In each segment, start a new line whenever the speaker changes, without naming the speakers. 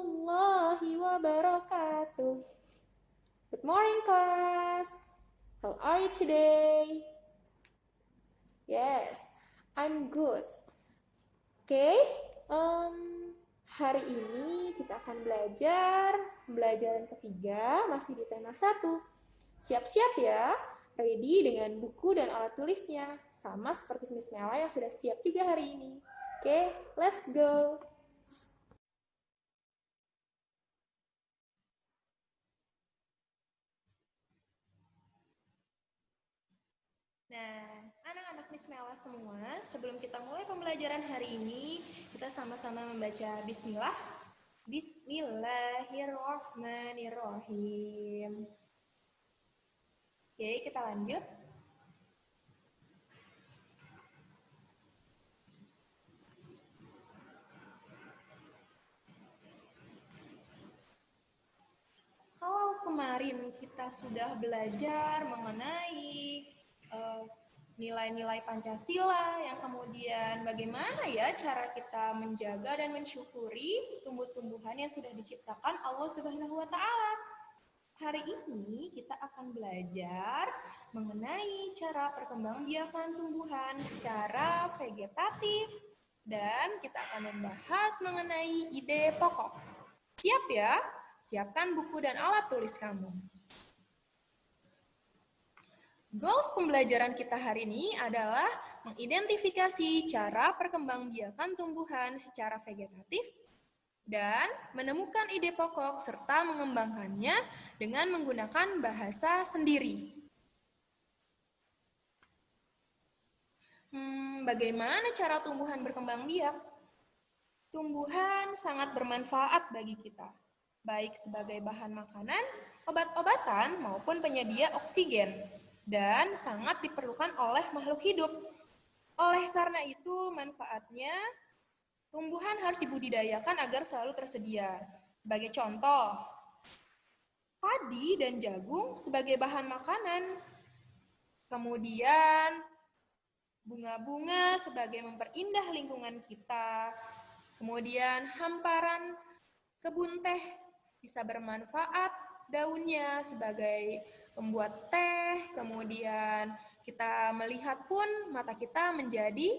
warahmatullahi wabarakatuh. Good morning, class. How are you today? Yes, I'm good. Oke, hari ini kita akan belajar pembelajaran ketiga, masih di tema 1. Siap-siap ya, ready dengan buku dan alat tulisnya, sama seperti Miss Mela yang sudah siap juga hari ini. Oke, let's go. Nah, anak-anak Miss Mela semua, sebelum kita mulai pembelajaran hari ini, kita sama-sama membaca Bismillah. Bismillahirrahmanirrahim. Oke, kita lanjut. Kalau kemarin kita sudah belajar mengenai nilai-nilai Pancasila, yang kemudian bagaimana ya cara kita menjaga dan mensyukuri tumbuh-tumbuhan yang sudah diciptakan Allah Subhanahu wa Ta'ala. Hari ini kita akan belajar mengenai cara perkembangbiakan tumbuhan secara vegetatif dan kita akan membahas mengenai ide pokok. Siap ya? Siapkan buku dan alat tulis kamu. Goals pembelajaran kita hari ini adalah mengidentifikasi cara perkembangbiakan tumbuhan secara vegetatif dan menemukan ide pokok serta mengembangkannya dengan menggunakan bahasa sendiri. Bagaimana cara tumbuhan berkembang biak? Tumbuhan sangat bermanfaat bagi kita, baik sebagai bahan makanan, obat-obatan, maupun penyedia oksigen, dan sangat diperlukan oleh makhluk hidup. Oleh karena itu, manfaatnya, tumbuhan harus dibudidayakan agar selalu tersedia. Sebagai contoh, padi dan jagung sebagai bahan makanan. Kemudian, bunga-bunga sebagai memperindah lingkungan kita. Kemudian, hamparan kebun teh bisa bermanfaat daunnya sebagai pembuat teh, kemudian kita melihat pun mata kita menjadi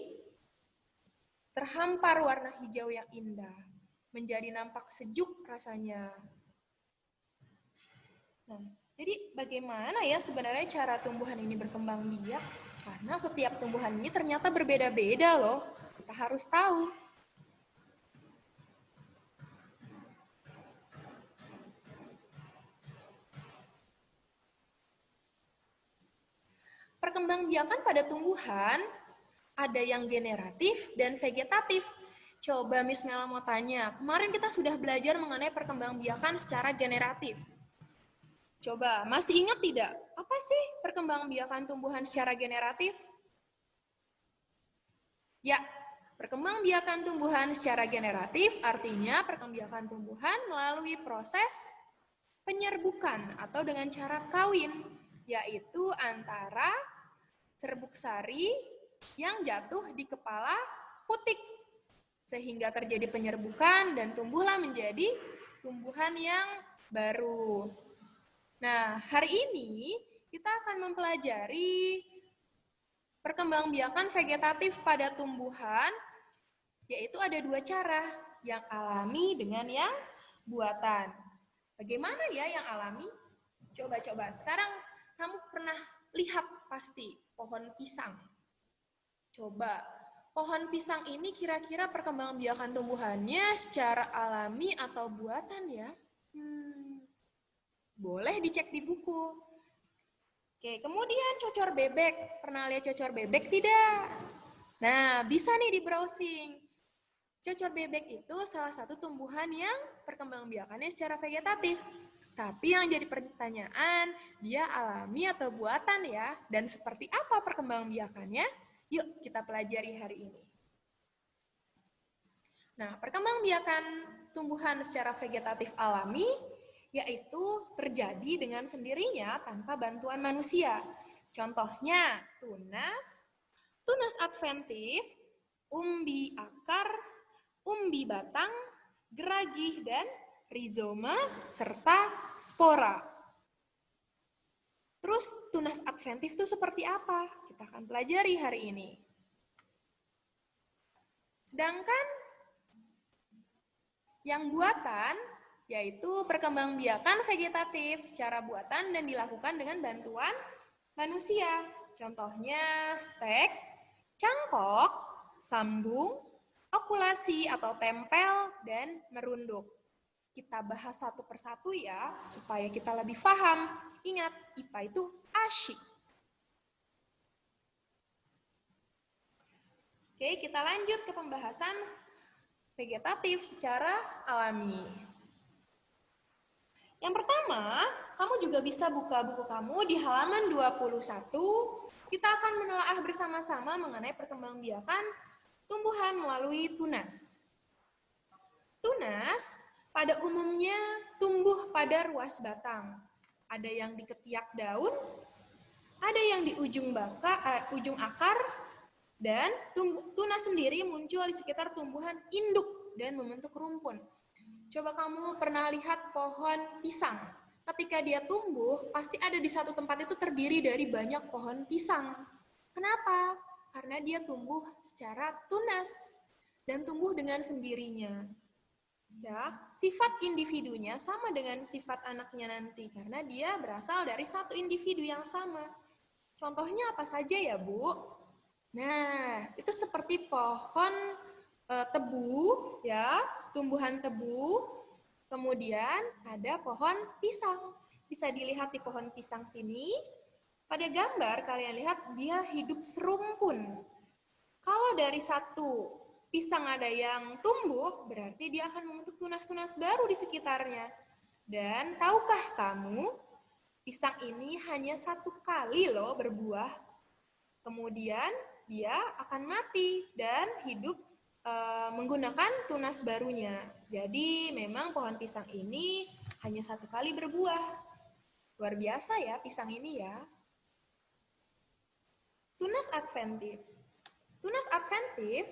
terhampar warna hijau yang indah, menjadi nampak sejuk rasanya. Nah, jadi bagaimana ya sebenarnya cara tumbuhan ini berkembang biak? Karena setiap tumbuhan ini ternyata berbeda-beda loh, kita harus tahu. Perkembangbiakan pada tumbuhan ada yang generatif dan vegetatif. Coba Miss Mela mau tanya, kemarin kita sudah belajar mengenai perkembangbiakan secara generatif. Coba, masih ingat tidak? Apa sih perkembangbiakan tumbuhan secara generatif? Ya, perkembangbiakan tumbuhan secara generatif artinya perkembangbiakan tumbuhan melalui proses penyerbukan atau dengan cara kawin, yaitu antara serbuk sari yang jatuh di kepala putik, sehingga terjadi penyerbukan dan tumbuhlah menjadi tumbuhan yang baru. Nah, hari ini kita akan mempelajari perkembangbiakan vegetatif pada tumbuhan, yaitu ada 2 cara, yang alami dengan yang buatan. Bagaimana ya yang alami? Coba-coba, sekarang kamu pernah lihat pasti pohon pisang. Coba, pohon pisang ini kira-kira perkembangbiakan tumbuhannya secara alami atau buatan ya? Boleh dicek di buku. Oke, kemudian cocor bebek. Pernah lihat cocor bebek tidak? Nah, bisa nih di browsing. Cocor bebek itu salah satu tumbuhan yang perkembangbiakannya secara vegetatif. Tapi yang jadi pertanyaan, dia alami atau buatan ya? Dan seperti apa perkembangbiakannya? Yuk kita pelajari hari ini. Nah, perkembangbiakan tumbuhan secara vegetatif alami yaitu terjadi dengan sendirinya tanpa bantuan manusia. Contohnya tunas adventif, umbi akar, umbi batang, geragih, dan rizoma, serta spora. Terus tunas adventif itu seperti apa? Kita akan pelajari hari ini. Sedangkan yang buatan yaitu perkembangbiakan vegetatif secara buatan dan dilakukan dengan bantuan manusia. Contohnya stek, cangkok, sambung, okulasi atau tempel, dan merunduk. Kita bahas satu persatu ya, supaya kita lebih paham. Ingat, IPA itu asyik. Oke, kita lanjut ke pembahasan vegetatif secara alami. Yang pertama, kamu juga bisa buka buku kamu di halaman 21. Kita akan menelaah bersama-sama mengenai perkembangbiakan tumbuhan melalui tunas. Tunas pada umumnya tumbuh pada ruas batang. Ada yang di ketiak daun, ada yang di ujung akar, dan tunas sendiri muncul di sekitar tumbuhan induk dan membentuk rumpun. Coba kamu pernah lihat pohon pisang. Ketika dia tumbuh, pasti ada di satu tempat itu terdiri dari banyak pohon pisang. Kenapa? Karena dia tumbuh secara tunas dan tumbuh dengan sendirinya. Ya, sifat individunya sama dengan sifat anaknya nanti karena dia berasal dari satu individu yang sama. Contohnya apa saja ya, Bu? Nah, itu seperti pohon tebu, ya, tumbuhan tebu. Kemudian ada pohon pisang. Bisa dilihat di pohon pisang sini. Pada gambar kalian lihat dia hidup serumpun. Kalau dari satu pisang ada yang tumbuh, berarti dia akan membentuk tunas-tunas baru di sekitarnya. Dan tahukah kamu, pisang ini hanya satu kali loh berbuah. Kemudian dia akan mati dan hidup menggunakan tunas barunya. Jadi memang pohon pisang ini hanya satu kali berbuah. Luar biasa ya pisang ini ya. Tunas adventif. Tunas adventif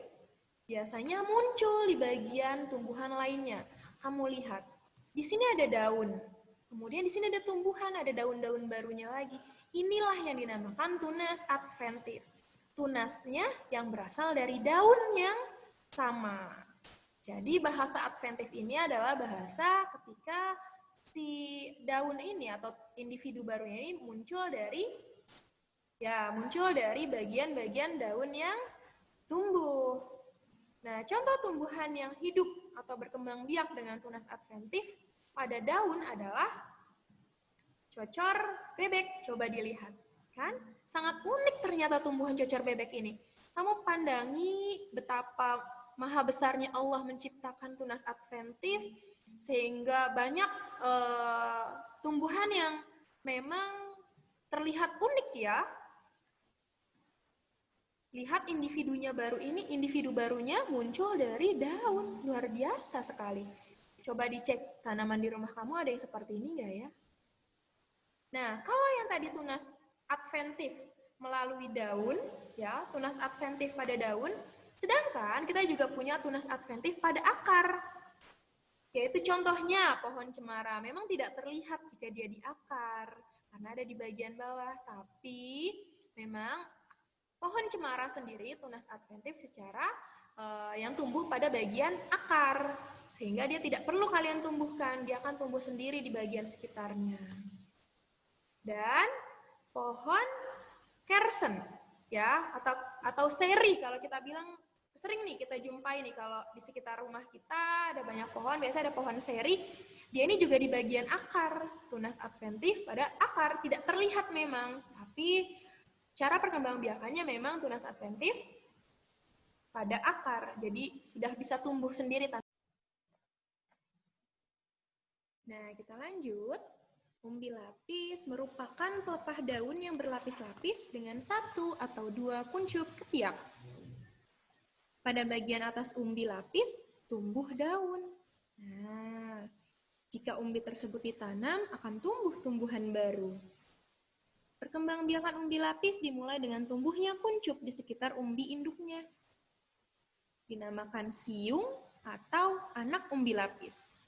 biasanya muncul di bagian tumbuhan lainnya. Kamu lihat, di sini ada daun. Kemudian di sini ada tumbuhan, ada daun-daun barunya lagi. Inilah yang dinamakan tunas adventif. Tunasnya yang berasal dari daun yang sama. Jadi bahasa adventif ini adalah bahasa ketika si daun ini atau individu barunya ini muncul dari bagian-bagian daun yang tumbuh. Nah, contoh tumbuhan yang hidup atau berkembang biak dengan tunas adventif pada daun adalah cocor bebek. Coba dilihat, kan? Sangat unik ternyata tumbuhan cocor bebek ini. Kamu pandangi betapa maha besarnya Allah menciptakan tunas adventif sehingga banyak tumbuhan yang memang terlihat unik ya. Lihat individunya baru ini, individu barunya muncul dari daun. Luar biasa sekali. Coba dicek tanaman di rumah kamu ada yang seperti ini nggak ya? Nah, kalau yang tadi tunas adventif melalui daun, ya, tunas adventif pada daun, sedangkan kita juga punya tunas adventif pada akar. Yaitu contohnya pohon cemara. Memang tidak terlihat jika dia di akar, karena ada di bagian bawah. Tapi memang pohon cemara sendiri tunas adventif secara yang tumbuh pada bagian akar. Sehingga dia tidak perlu kalian tumbuhkan, dia akan tumbuh sendiri di bagian sekitarnya. Dan pohon kersen, ya, atau seri kalau kita bilang sering nih kita jumpai nih kalau di sekitar rumah kita ada banyak pohon, biasa ada pohon seri. Dia ini juga di bagian akar, tunas adventif pada akar, tidak terlihat memang, tapi cara perkembangbiakannya memang tunas adventif pada akar, jadi sudah bisa tumbuh sendiri. Nah, kita lanjut. Umbi lapis merupakan pelepah daun yang berlapis-lapis dengan satu atau dua kuncup ketiak. Pada bagian atas umbi lapis tumbuh daun. Nah, jika umbi tersebut ditanam akan tumbuh tumbuhan baru. Perkembangbiakan umbi lapis dimulai dengan tumbuhnya kuncup di sekitar umbi induknya. Dinamakan siung atau anak umbi lapis.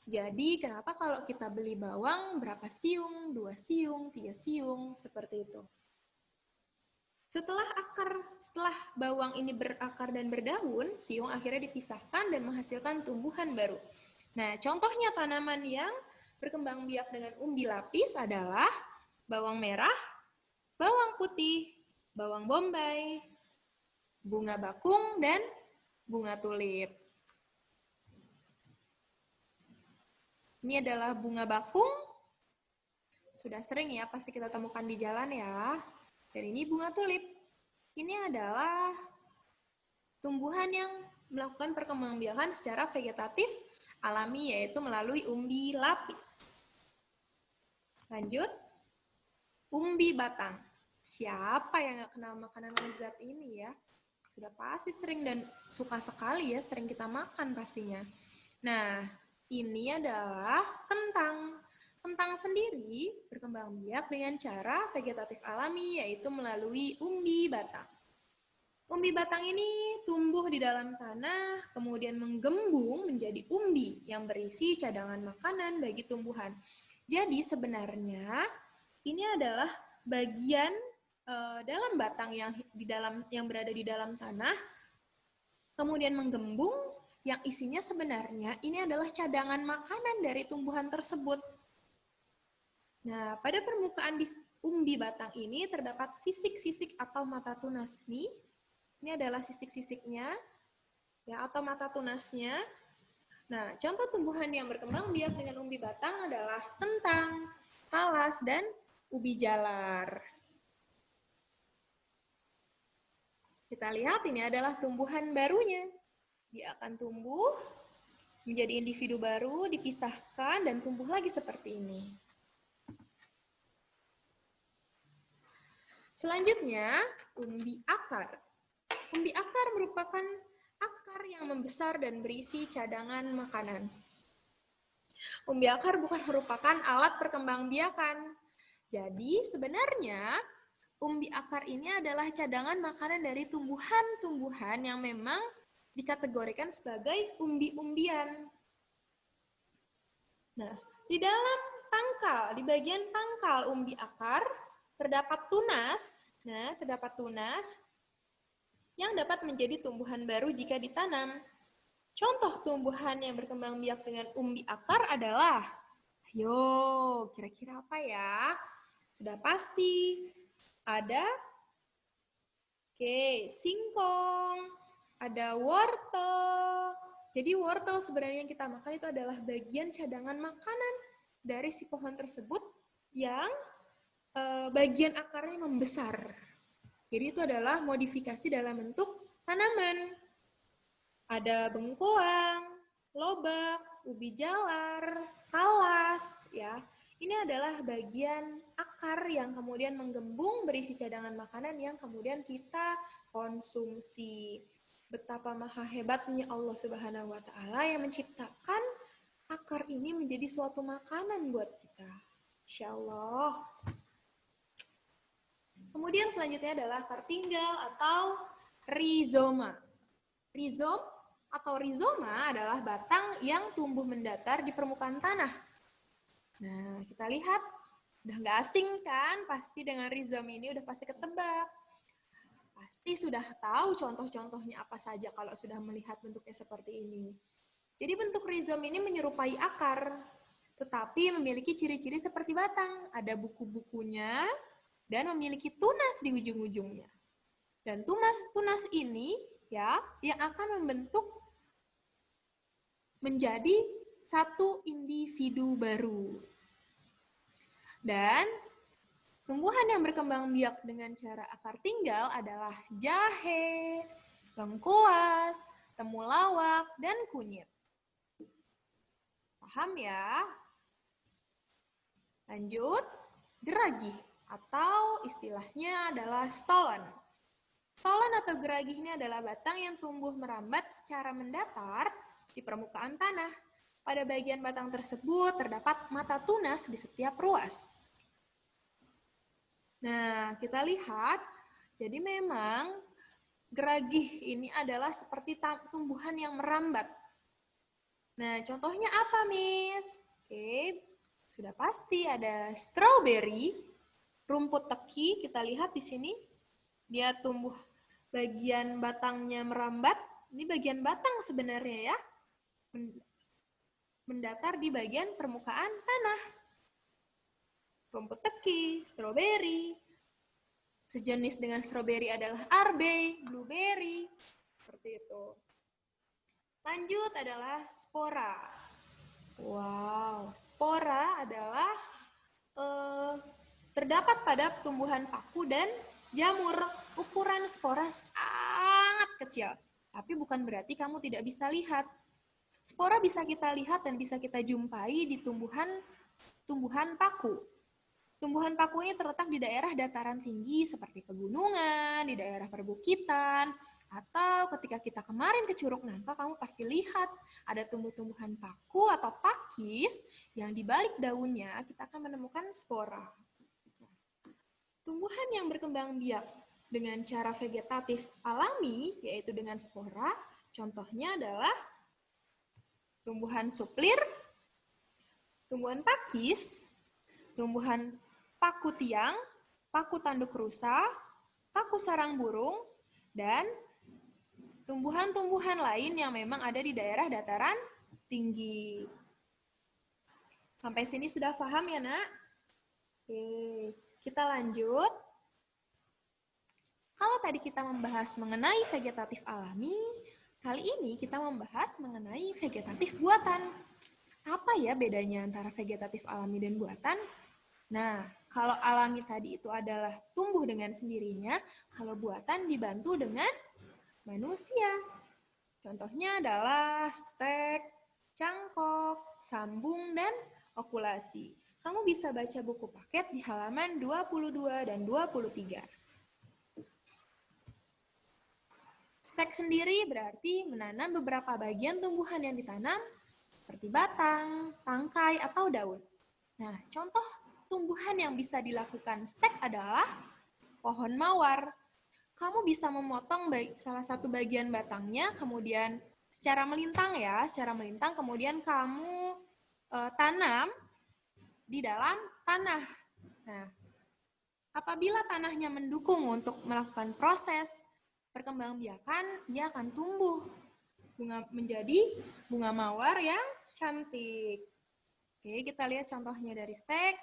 Jadi kenapa kalau kita beli bawang berapa siung, 2 siung, 3 siung, seperti itu. Setelah bawang ini berakar dan berdaun, siung akhirnya dipisahkan dan menghasilkan tumbuhan baru. Nah, contohnya tanaman yang berkembang biak dengan umbi lapis adalah bawang merah, bawang putih, bawang bombay, bunga bakung, dan bunga tulip. Ini adalah bunga bakung. Sudah sering ya, pasti kita temukan di jalan ya. Dan ini bunga tulip. Ini adalah tumbuhan yang melakukan perkembangbiakan secara vegetatif alami, yaitu melalui umbi lapis. Lanjut, umbi batang. Siapa yang nggak kenal makanan lezat ini ya? Sudah pasti sering dan suka sekali ya, sering kita makan pastinya. Nah, ini adalah kentang. Kentang sendiri berkembang biak dengan cara vegetatif alami, yaitu melalui umbi batang. Umbi batang ini tumbuh di dalam tanah, kemudian menggembung menjadi umbi yang berisi cadangan makanan bagi tumbuhan. Jadi sebenarnya ini adalah bagian dalam batang yang berada di dalam tanah, kemudian menggembung, yang isinya sebenarnya ini adalah cadangan makanan dari tumbuhan tersebut. Nah, pada permukaan di umbi batang ini terdapat sisik-sisik atau mata tunas. Ini adalah sisik-sisiknya, ya, atau mata tunasnya. Nah, contoh tumbuhan yang berkembang biak dengan umbi batang adalah kentang, talas, dan ubi jalar. Kita lihat ini adalah tumbuhan barunya. Dia akan tumbuh menjadi individu baru, dipisahkan, dan tumbuh lagi seperti ini. Selanjutnya, umbi akar. Umbi akar merupakan akar yang membesar dan berisi cadangan makanan. Umbi akar bukan merupakan alat perkembangbiakan. Jadi sebenarnya umbi akar ini adalah cadangan makanan dari tumbuhan-tumbuhan yang memang dikategorikan sebagai umbi-umbian. Nah, di dalam pangkal, di bagian pangkal umbi akar, terdapat tunas. Nah, terdapat tunas yang dapat menjadi tumbuhan baru jika ditanam. Contoh tumbuhan yang berkembang biak dengan umbi akar adalah, ayo, kira-kira apa ya? Sudah pasti ada singkong, ada wortel. Jadi wortel sebenarnya yang kita makan itu adalah bagian cadangan makanan dari si pohon tersebut yang bagian akarnya membesar. Jadi itu adalah modifikasi dalam bentuk tanaman. Ada bengkoang, lobak, ubi jalar, talas, ya. Ini adalah bagian akar yang kemudian menggembung berisi cadangan makanan yang kemudian kita konsumsi. Betapa maha hebatnya Allah Subhanahu wa Ta'ala yang menciptakan akar ini menjadi suatu makanan buat kita. Insya Allah. Kemudian selanjutnya adalah akar tinggal atau rizoma. Rizom atau rizoma adalah batang yang tumbuh mendatar di permukaan tanah. Nah, kita lihat, udah nggak asing kan? Pasti dengan rizom ini udah pasti ketebak. Pasti sudah tahu contoh-contohnya apa saja kalau sudah melihat bentuknya seperti ini. Jadi bentuk rizom ini menyerupai akar, tetapi memiliki ciri-ciri seperti batang. Ada buku-bukunya dan memiliki tunas di ujung-ujungnya. Dan tunas ini ya yang akan membentuk menjadi satu individu baru. Dan tumbuhan yang berkembang biak dengan cara akar tinggal adalah jahe, lengkuas, temulawak, dan kunyit. Paham ya? Lanjut, geragih atau istilahnya adalah stolon. Stolon atau geragih ini adalah batang yang tumbuh merambat secara mendatar di permukaan tanah. Pada bagian batang tersebut terdapat mata tunas di setiap ruas. Nah, kita lihat, jadi memang geragih ini adalah seperti tumbuhan yang merambat. Nah, contohnya apa, Miss? Oke, sudah pasti ada strawberry, rumput teki, kita lihat di sini. Dia tumbuh bagian batangnya merambat. Ini bagian batang sebenarnya ya. Mendatar di bagian permukaan tanah. Rumput teki, strawberry. Sejenis dengan strawberry adalah arbe, blueberry. Seperti itu. Lanjut adalah spora. Wow, spora adalah terdapat pada tumbuhan paku dan jamur. Ukuran spora sangat kecil, tapi bukan berarti kamu tidak bisa lihat. Spora bisa kita lihat dan bisa kita jumpai di tumbuhan paku. Tumbuhan paku ini terletak di daerah dataran tinggi seperti pegunungan, di daerah perbukitan, atau ketika kita kemarin ke Curug Nangka, kamu pasti lihat ada tumbuh-tumbuhan paku atau pakis yang di balik daunnya kita akan menemukan spora. Tumbuhan yang berkembang biak dengan cara vegetatif alami, yaitu dengan spora, contohnya adalah tumbuhan suplir, tumbuhan pakis, tumbuhan paku tiang, paku tanduk rusa, paku sarang burung, dan tumbuhan-tumbuhan lain yang memang ada di daerah dataran tinggi. Sampai sini sudah paham ya, Nak? Oke, kita lanjut. Kalau tadi kita membahas mengenai vegetatif alami, kali ini kita membahas mengenai vegetatif buatan. Apa ya bedanya antara vegetatif alami dan buatan? Nah, kalau alami tadi itu adalah tumbuh dengan sendirinya, kalau buatan dibantu dengan manusia. Contohnya adalah stek, cangkok, sambung, dan okulasi. Kamu bisa baca buku paket di halaman 22 dan 23. Stek sendiri berarti menanam beberapa bagian tumbuhan yang ditanam, seperti batang, tangkai, atau daun. Nah, contoh tumbuhan yang bisa dilakukan stek adalah pohon mawar. Kamu bisa memotong salah satu bagian batangnya, kemudian secara melintang ya, kemudian kamu tanam di dalam tanah. Nah, apabila tanahnya mendukung untuk melakukan proses perkembangbiakan, ia akan tumbuh menjadi bunga mawar yang cantik. Oke, kita lihat contohnya dari stek.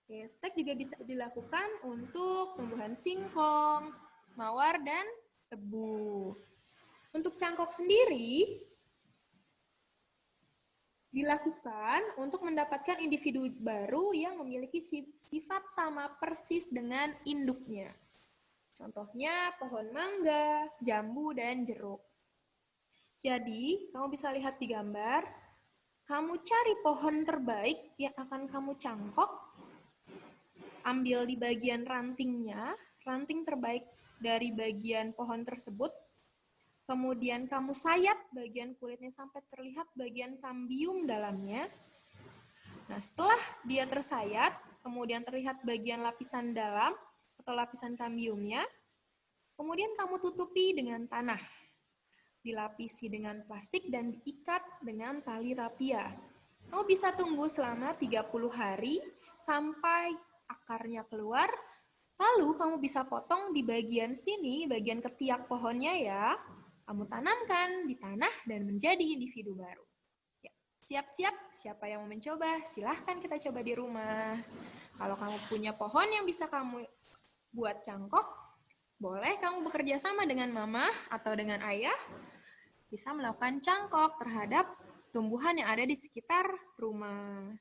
Oke, stek juga bisa dilakukan untuk tumbuhan singkong, mawar, dan tebu. Untuk cangkok sendiri, dilakukan untuk mendapatkan individu baru yang memiliki sifat sama persis dengan induknya. Contohnya pohon mangga, jambu, dan jeruk. Jadi, kamu bisa lihat di gambar, kamu cari pohon terbaik yang akan kamu cangkok, ambil di bagian rantingnya, ranting terbaik dari bagian pohon tersebut, kemudian kamu sayat bagian kulitnya sampai terlihat bagian kambium dalamnya. Nah, setelah dia tersayat, kemudian terlihat bagian lapisan dalam atau lapisan kambiumnya, kemudian kamu tutupi dengan tanah. Dilapisi dengan plastik dan diikat dengan tali rapia. Kamu bisa tunggu selama 30 hari sampai akarnya keluar, lalu kamu bisa potong di bagian sini, bagian ketiak pohonnya ya. Kamu tanamkan di tanah dan menjadi individu baru. Ya, siap-siap, siapa yang mau mencoba? Silahkan kita coba di rumah. Kalau kamu punya pohon yang bisa kamu buat cangkok, boleh kamu bekerja sama dengan mama atau dengan ayah, bisa melakukan cangkok terhadap tumbuhan yang ada di sekitar rumah.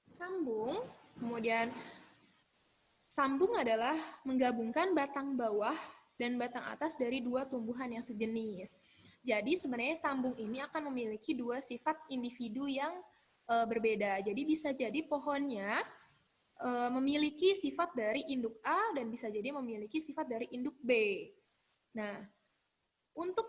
Sambung, kemudian sambung adalah menggabungkan batang bawah dan batang atas dari dua tumbuhan yang sejenis. Jadi sebenarnya sambung ini akan memiliki dua sifat individu yang berbeda. Jadi bisa jadi pohonnya memiliki sifat dari induk A dan bisa jadi memiliki sifat dari induk B. Nah, untuk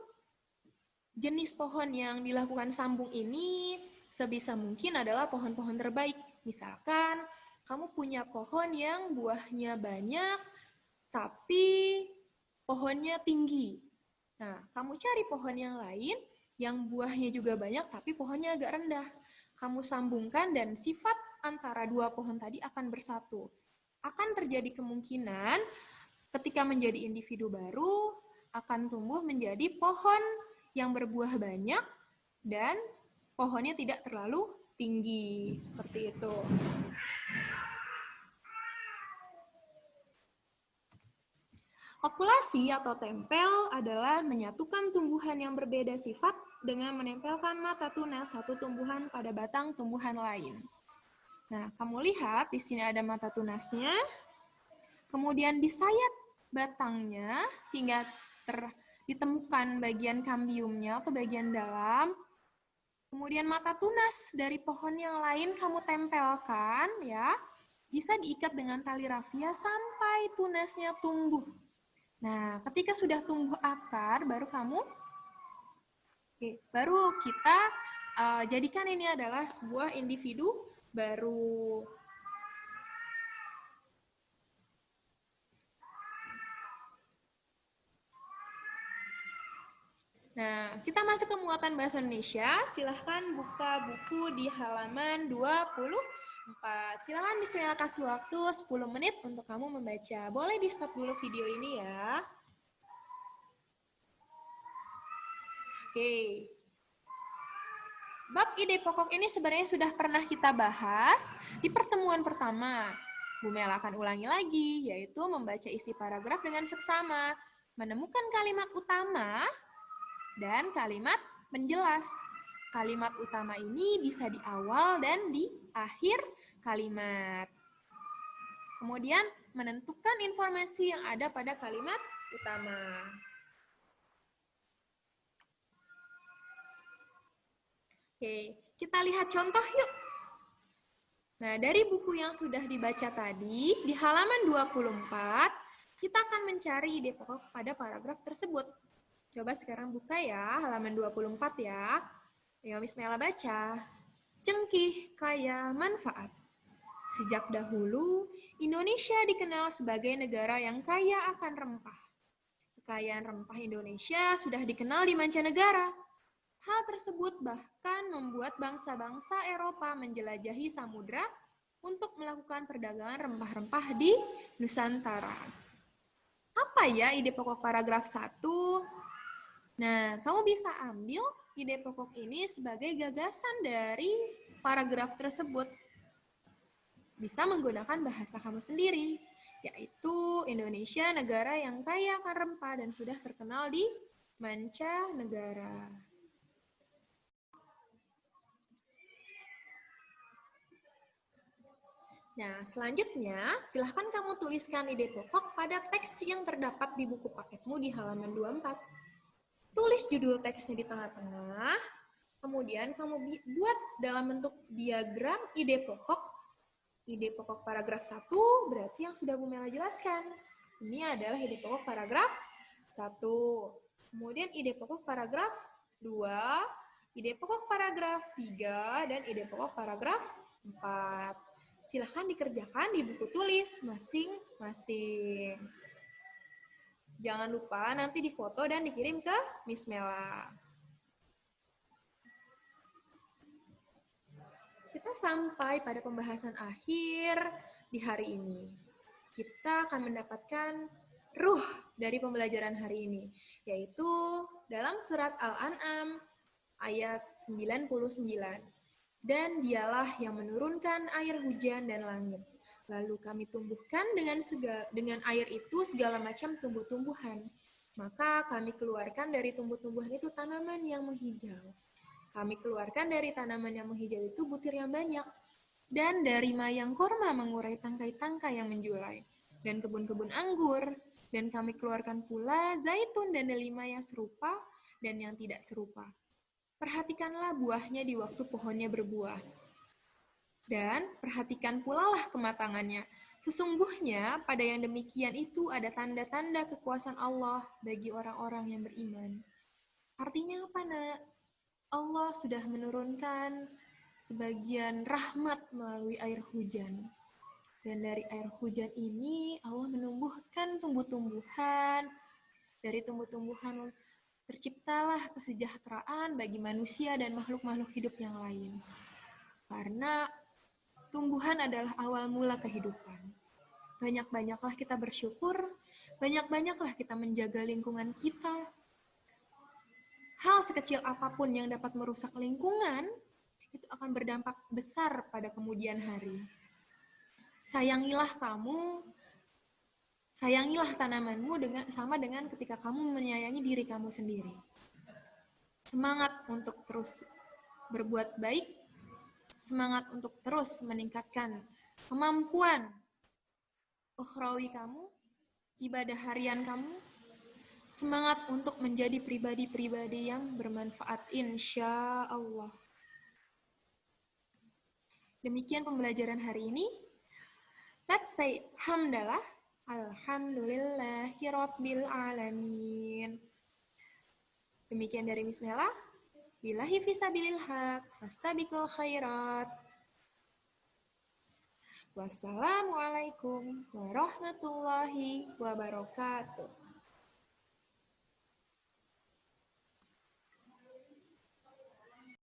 jenis pohon yang dilakukan sambung ini sebisa mungkin adalah pohon-pohon terbaik. Misalkan kamu punya pohon yang buahnya banyak, tapi pohonnya tinggi. Nah, kamu cari pohon yang lain yang buahnya juga banyak tapi pohonnya agak rendah. Kamu sambungkan dan sifat antara dua pohon tadi akan bersatu. Akan terjadi kemungkinan ketika menjadi individu baru akan tumbuh menjadi pohon yang berbuah banyak dan pohonnya tidak terlalu tinggi, seperti itu. Okulasi atau tempel adalah menyatukan tumbuhan yang berbeda sifat dengan menempelkan mata tunas satu tumbuhan pada batang tumbuhan lain. Nah, kamu lihat di sini ada mata tunasnya, kemudian disayat batangnya hingga ditemukan bagian kambiumnya atau bagian dalam. Kemudian mata tunas dari pohon yang lain kamu tempelkan, ya, bisa diikat dengan tali rafia sampai tunasnya tumbuh. Nah, ketika sudah tumbuh akar, baru kita jadikan ini adalah sebuah individu baru. Nah, kita masuk ke muatan bahasa Indonesia. Silahkan buka buku di halaman 24. Silahkan Bismillah kasih waktu 10 menit untuk kamu membaca. Boleh di stop dulu video ini ya. Oke. Bab ide pokok ini sebenarnya sudah pernah kita bahas di pertemuan pertama. Bu Mel akan ulangi lagi, yaitu membaca isi paragraf dengan seksama, menemukan kalimat utama, dan kalimat penjelas. Kalimat utama ini bisa di awal dan di akhir kalimat. Kemudian menentukan informasi yang ada pada kalimat utama. Oke, kita lihat contoh yuk. Nah, dari buku yang sudah dibaca tadi, di halaman 24, kita akan mencari ide pokok pada paragraf tersebut. Coba sekarang buka ya, halaman 24 ya. Ayo Bismillah baca. Cengkih, kaya, manfaat. Sejak dahulu, Indonesia dikenal sebagai negara yang kaya akan rempah. Kekayaan rempah Indonesia sudah dikenal di mancanegara. Hal tersebut bahkan membuat bangsa-bangsa Eropa menjelajahi samudra untuk melakukan perdagangan rempah-rempah di Nusantara. Apa ya ide pokok paragraf 1? Nah, kamu bisa ambil ide pokok ini sebagai gagasan dari paragraf tersebut. Bisa menggunakan bahasa kamu sendiri, yaitu Indonesia negara yang kaya akan rempah dan sudah terkenal di mancanegara. Nah, selanjutnya silahkan kamu tuliskan ide pokok pada teks yang terdapat di buku paketmu di halaman 24. Tulis judul teksnya di tengah-tengah, kemudian kamu buat dalam bentuk diagram ide pokok. Ide pokok paragraf 1 berarti yang sudah Bu Mela jelaskan. Ini adalah ide pokok paragraf 1. Kemudian ide pokok paragraf 2, ide pokok paragraf 3, dan ide pokok paragraf 4. Silahkan dikerjakan di buku tulis masing-masing. Jangan lupa nanti difoto dan dikirim ke Miss Mela. Kita sampai pada pembahasan akhir di hari ini. Kita akan mendapatkan ruh dari pembelajaran hari ini, yaitu dalam surat Al-An'am ayat 99. Dan dialah yang menurunkan air hujan dan langit. Lalu kami tumbuhkan dengan air itu segala macam tumbuh-tumbuhan. Maka kami keluarkan dari tumbuh-tumbuhan itu tanaman yang menghijau. Kami keluarkan dari tanaman yang menghijau itu butir yang banyak. Dan dari mayang korma mengurai tangkai-tangkai yang menjulai. Dan kebun-kebun anggur. Dan kami keluarkan pula zaitun dan delima yang serupa dan yang tidak serupa. Perhatikanlah buahnya di waktu pohonnya berbuah. Dan perhatikan pula lah kematangannya. Sesungguhnya pada yang demikian itu ada tanda-tanda kekuasaan Allah bagi orang-orang yang beriman. Artinya apa, Nak? Allah sudah menurunkan sebagian rahmat melalui air hujan. Dan dari air hujan ini Allah menumbuhkan tumbuh-tumbuhan. Dari tumbuh-tumbuhan terciptalah kesejahteraan bagi manusia dan makhluk-makhluk hidup yang lain. Karena tumbuhan adalah awal mula kehidupan. Banyak-banyaklah kita bersyukur, banyak-banyaklah kita menjaga lingkungan kita. Hal sekecil apapun yang dapat merusak lingkungan, itu akan berdampak besar pada kemudian hari. Sayangilah tanamanmu sama dengan ketika kamu menyayangi diri kamu sendiri. Semangat untuk terus berbuat baik, semangat untuk terus meningkatkan kemampuan ukhrawi kamu, ibadah harian kamu, semangat untuk menjadi pribadi-pribadi yang bermanfaat, insya Allah. Demikian pembelajaran hari ini. Let's say hamdalah, alhamdulillahirabbil alamin. Demikian dari Miss Nela. Billahi fisabilil haq, fastabiqul khairat. Wassalamualaikum warahmatullahi wabarakatuh.